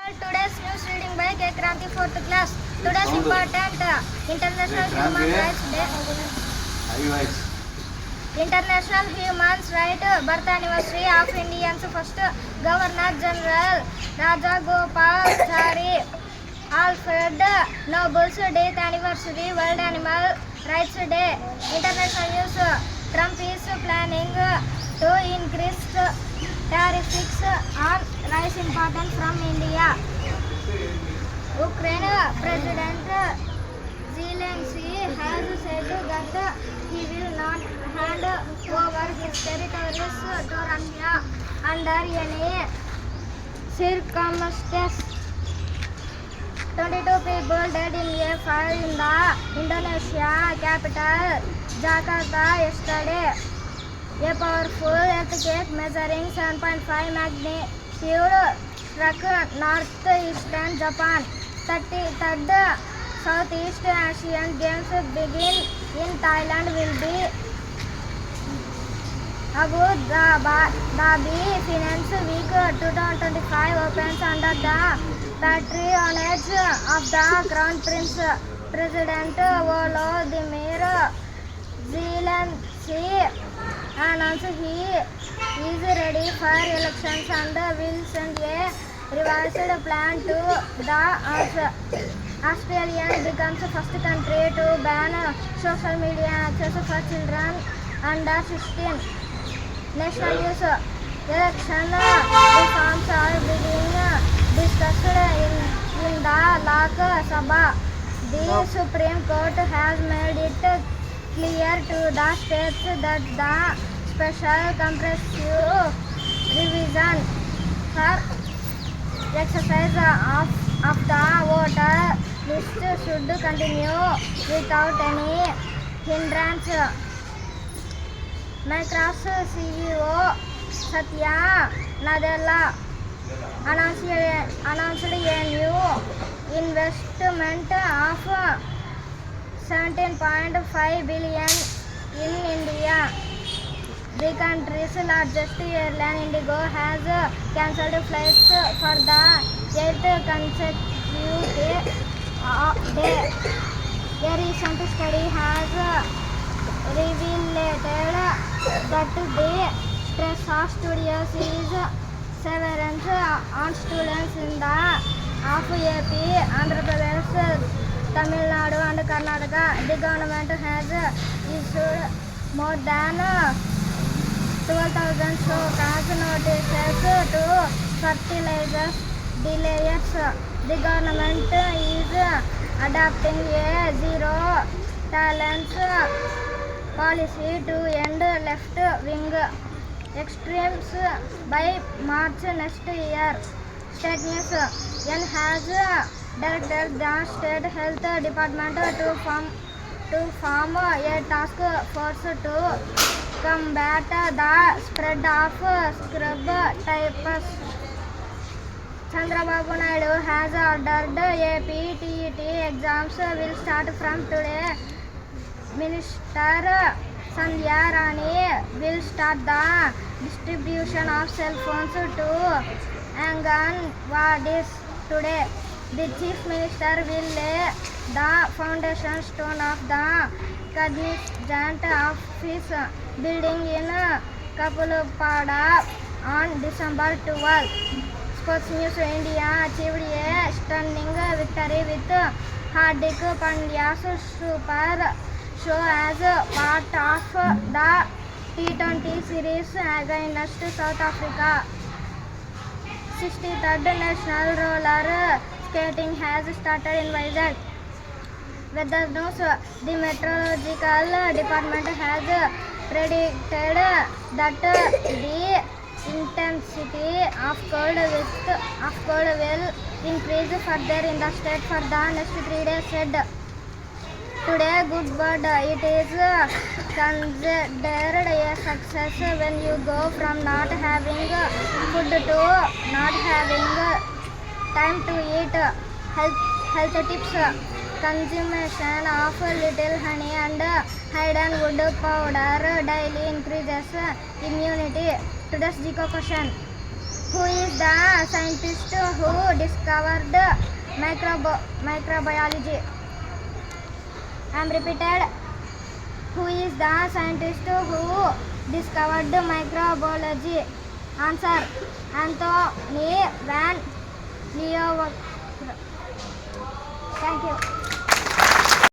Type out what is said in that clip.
Today's news reading by K. Kranti, 4th class. Today's important International Human Rights Day. International Human Rights Birth Anniversary of India's first Governor General Raja Gopalachari. Alfred Noble's death anniversary. World Animal Rights Day. International news. Trump is planning to increase tariffs on rice imported from India. Ukraine President Zelensky has said that he will not hand over his territories to Russia under any circumstances. 22 people died in a fire in the Indonesia capital Jakarta yesterday. A powerful earthquake measuring 7.5 magnitude struck northeastern Japan. 33rd Southeast Asian Games begin in Thailand will be Abu Dhabi Finance Week 2025 opens under the patronage of the Crown Prince. President Volodymyr Zelensky announced he is ready for elections and will send a revised plan to the Australia becomes the first country to ban social media access for children under 16. National news. Election reforms are being discussed in the Lok Sabha. The Supreme Court has made it clear to the states that the special comprehensive revision for exercise of the voter list should continue without any hindrance. Microsoft CEO Satya Nadella announced a new investment of 17.5 billion in India. The country's largest airline Indigo has cancelled flights for the 8th consecutive day. A recent study has revealed that the stress of studies is severe on students in the of AP, Andhra Pradesh, Tamil Nadu and Karnataka. The government has issued more than 12,000 show-cause notices to fertilizer dealers. The government is adopting a zero tolerance policy to end left-wing extremes by March next year. State news. N has directed the State Health Department to form a task force to combat the spread of scrub typhus. Chandrababu Naidu has ordered AP TET exams will start from today. Minister Sandhya Rani will start the distribution of cell phones to Anganwadis today. The Chief Minister will lay the foundation stone of the Cognizant Office building in Kapulupada on December 12. Sports news. India achieved a stunning victory with Hardik Pandya's super show as part of the T20 series against South Africa. 63rd National Roller Skating has started in Vizag. Weather news. The Meteorological Department has predicted that the intensity of cold will increase further in the state for the next 3 days. Said today, good bird. It is considered a success when you go from not having food to not having time to eat. Health tips. Consumption of little honey and hydrogen powder daily increases immunity. Today's GK question. Who is the scientist who discovered microbiology? I am repeated. Who is the scientist who discovered microbiology? Answer: Anthony van Leeuwenhoek. Thank you.